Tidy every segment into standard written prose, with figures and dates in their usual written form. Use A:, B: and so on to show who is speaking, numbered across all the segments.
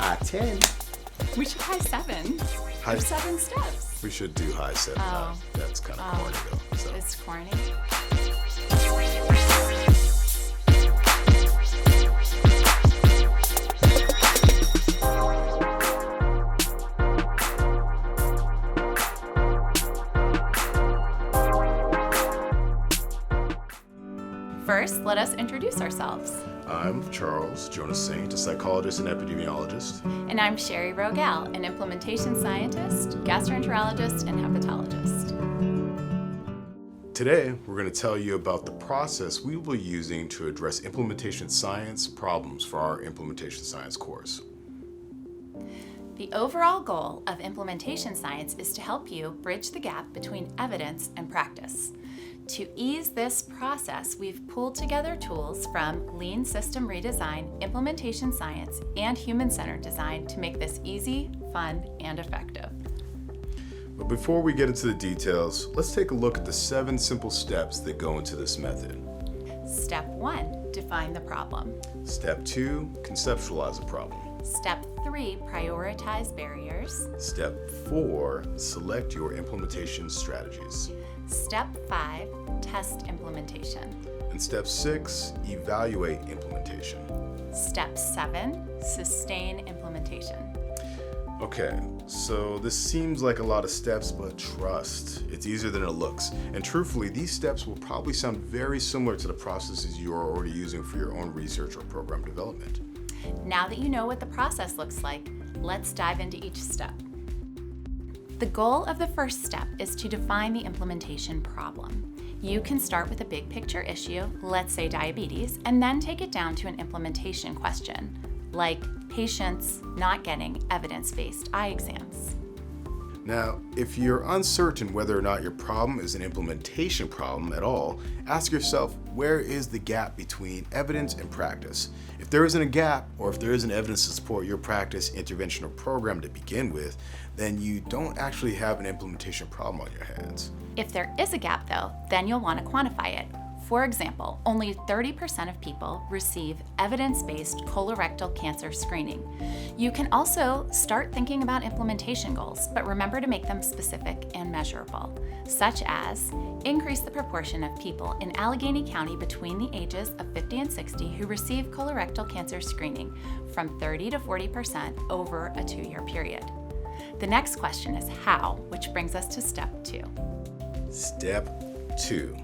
A: high 10.
B: We should high 7.
A: High-
B: There's 7 steps.
A: We should do high 7.
B: Oh.
A: That's kind of corny though. So.
B: It's corny. First, let us introduce ourselves.
A: I'm Charles Jonas Saint, a psychologist and epidemiologist.
B: And I'm Shari Rogal, an implementation scientist, gastroenterologist, and hepatologist.
A: Today, we're going to tell you about the process we will be using to address implementation science problems for our implementation science course.
B: The overall goal of implementation science is to help you bridge the gap between evidence and practice. To ease this process, we've pulled together tools from Lean System Redesign, Implementation Science, and Human-Centered Design to make this easy, fun, and effective.
A: But before we get into the details, let's take a look at the 7 simple steps that go into this method.
B: Step 1, define the problem.
A: Step 2, conceptualize a problem.
B: Step 3, prioritize barriers.
A: Step 4, select your implementation strategies.
B: Step 5, test implementation.
A: And step 6, evaluate implementation.
B: Step 7, sustain implementation.
A: Okay, so this seems like a lot of steps, but trust, it's easier than it looks. And truthfully, these steps will probably sound very similar to the processes you are already using for your own research or program development.
B: Now that you know what the process looks like, let's dive into each step. The goal of the first step is to define the implementation problem. You can start with a big picture issue, let's say diabetes, and then take it down to an implementation question, like patients not getting evidence-based eye exams.
A: Now, if you're uncertain whether or not your problem is an implementation problem at all, ask yourself, where is the gap between evidence and practice? If there isn't a gap, or if there isn't evidence to support your practice, intervention, or program to begin with, then you don't actually have an implementation problem on your hands.
B: If there is a gap though, then you'll want to quantify it. For example, only 30% of people receive evidence-based colorectal cancer screening. You can also start thinking about implementation goals, but remember to make them specific and measurable, such as increase the proportion of people in Allegheny County between the ages of 50 and 60 who receive colorectal cancer screening from 30 to 40% over a 2-year period. The next question is how, which brings us to step 2.
A: Step 2.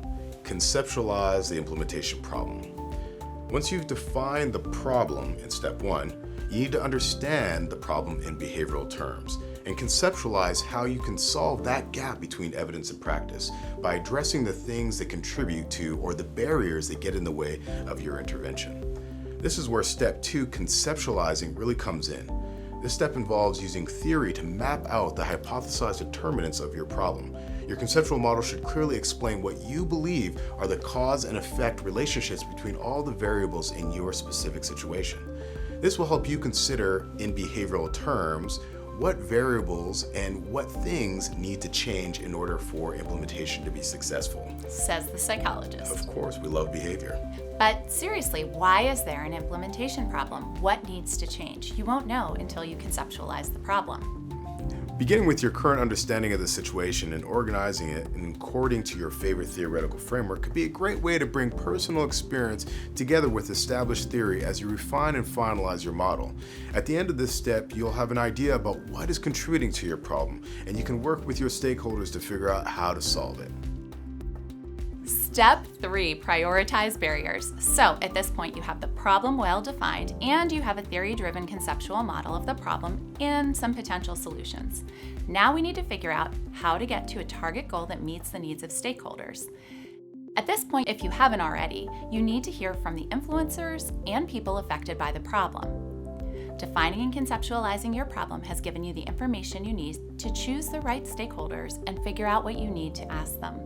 A: Conceptualize the implementation problem. Once you've defined the problem in step 1, you need to understand the problem in behavioral terms and conceptualize how you can solve that gap between evidence and practice by addressing the things that contribute to or the barriers that get in the way of your intervention. This is where step 2, conceptualizing, really comes in. This step involves using theory to map out the hypothesized determinants of your problem. Your conceptual model should clearly explain what you believe are the cause and effect relationships between all the variables in your specific situation. This will help you consider, in behavioral terms, what variables and what things need to change in order for implementation to be successful.
B: Says the psychologist.
A: Of course, we love behavior.
B: But seriously, why is there an implementation problem? What needs to change? You won't know until you conceptualize the problem.
A: Beginning with your current understanding of the situation and organizing it according to your favorite theoretical framework could be a great way to bring personal experience together with established theory as you refine and finalize your model. At the end of this step, you'll have an idea about what is contributing to your problem, and you can work with your stakeholders to figure out how to solve it.
B: Step 3, prioritize barriers. So at this point, you have the problem well defined and you have a theory-driven conceptual model of the problem and some potential solutions. Now we need to figure out how to get to a target goal that meets the needs of stakeholders. At this point, if you haven't already, you need to hear from the influencers and people affected by the problem. Defining and conceptualizing your problem has given you the information you need to choose the right stakeholders and figure out what you need to ask them.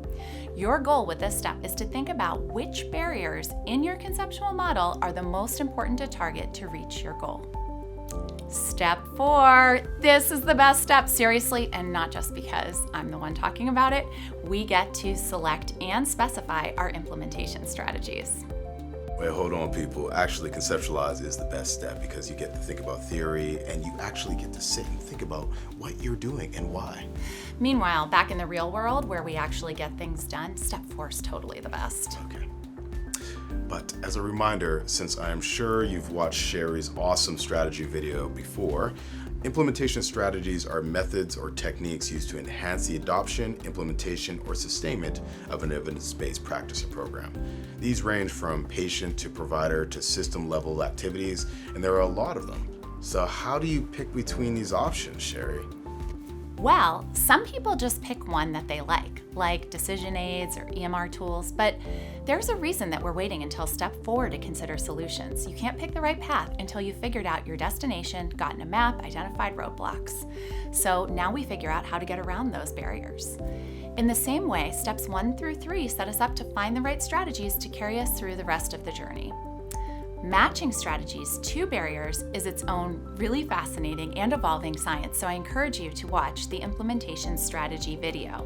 B: Your goal with this step is to think about which barriers in your conceptual model are the most important to target to reach your goal. Step 4, this is the best step, seriously, and not just because I'm the one talking about it. We get to select and specify our implementation strategies.
A: Wait, hold on, people. Actually, conceptualize is the best step because you get to think about theory and you actually get to sit and think about what you're doing and why.
B: Meanwhile, back in the real world where we actually get things done, step 4 is totally the best.
A: Okay. But as a reminder, since I am sure you've watched Shari's awesome strategy video before, implementation strategies are methods or techniques used to enhance the adoption, implementation, or sustainment of an evidence-based practice or program. These range from patient to provider to system-level activities, and there are a lot of them. So how do you pick between these options, Shari?
B: Well, some people just pick one that they like decision aids or EMR tools, but there's a reason that we're waiting until step 4 to consider solutions. You can't pick the right path until you've figured out your destination, gotten a map, identified roadblocks. So now we figure out how to get around those barriers. In the same way, steps 1 through 3 set us up to find the right strategies to carry us through the rest of the journey. Matching strategies to barriers is its own really fascinating and evolving science, so I encourage you to watch the implementation strategy video.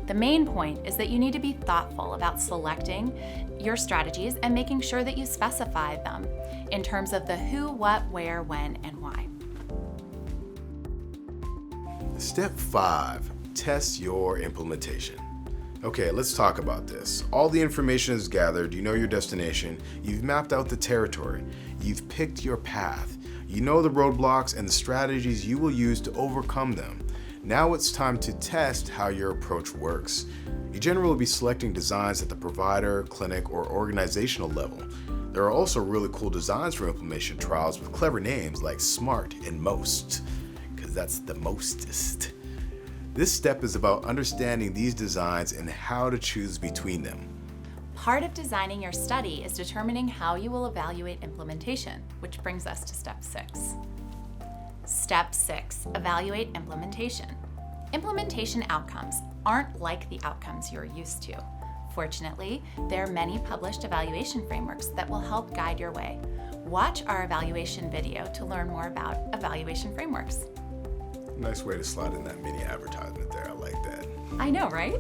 B: The main point is that you need to be thoughtful about selecting your strategies and making sure that you specify them in terms of the who, what, where, when, and why.
A: Step 5, test your implementation. Okay, let's talk about this. All the information is gathered, you know your destination, you've mapped out the territory, you've picked your path, you know the roadblocks and the strategies you will use to overcome them. Now it's time to test how your approach works. You generally will be selecting designs at the provider, clinic, or organizational level. There are also really cool designs for implementation trials with clever names like SMART and MOST, because that's the mostest. This step is about understanding these designs and how to choose between them.
B: Part of designing your study is determining how you will evaluate implementation, which brings us to step 6. Step 6, evaluate implementation. Implementation outcomes aren't like the outcomes you're used to. Fortunately, there are many published evaluation frameworks that will help guide your way. Watch our evaluation video to learn more about evaluation frameworks.
A: Nice way to slide in that mini advertisement there. I like that.
B: I know, right?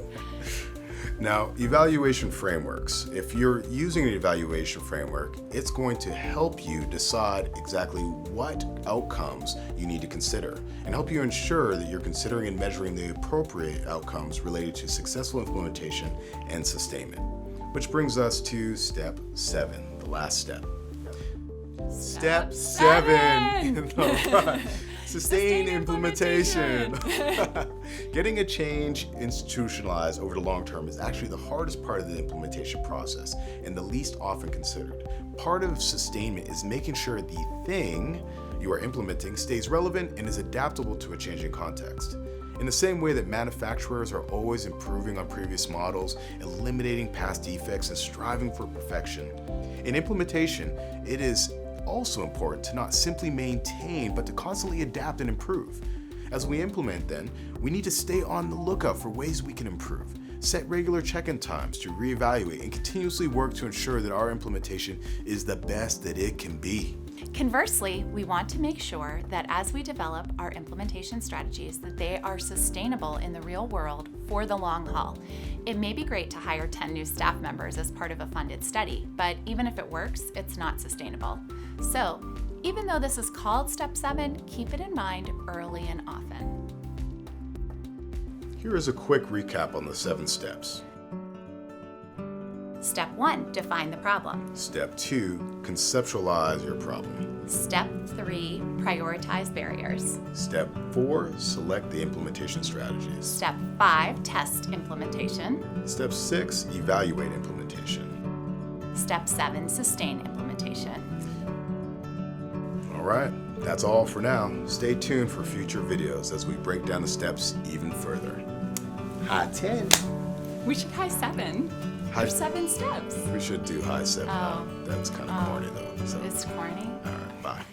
A: Now, evaluation frameworks. If you're using an evaluation framework, it's going to help you decide exactly what outcomes you need to consider and help you ensure that you're considering and measuring the appropriate outcomes related to successful implementation and sustainment. Which brings us to step 7, the last step. Step 7! All right. Sustain implementation. Getting a change institutionalized over the long term is actually the hardest part of the implementation process and the least often considered. Part of sustainment is making sure the thing you are implementing stays relevant and is adaptable to a changing context. In the same way that manufacturers are always improving on previous models, eliminating past defects, and striving for perfection, in implementation, it is also important to not simply maintain, but to constantly adapt and improve. As we implement then, we need to stay on the lookout for ways we can improve, set regular check-in times to reevaluate, and continuously work to ensure that our implementation is the best that it can be.
B: Conversely, we want to make sure that as we develop our implementation strategies, that they are sustainable in the real world for the long haul. It may be great to hire 10 new staff members as part of a funded study, but even if it works, it's not sustainable. So, even though this is called Step 7, keep it in mind early and often.
A: Here is a quick recap on the 7 steps.
B: Step 1, define the problem.
A: Step 2, conceptualize your problem.
B: Step 3, prioritize barriers.
A: Step 4, select the implementation strategies.
B: Step 5, test implementation.
A: Step 6, evaluate implementation.
B: Step 7, sustain implementation.
A: All right, that's all for now. Stay tuned for future videos as we break down the steps even further. High 10.
B: We should high 7. There's 7 steps.
A: We should do high 7.
B: Oh.
A: That's kind of corny though. So.
B: It's corny.
A: All right, bye.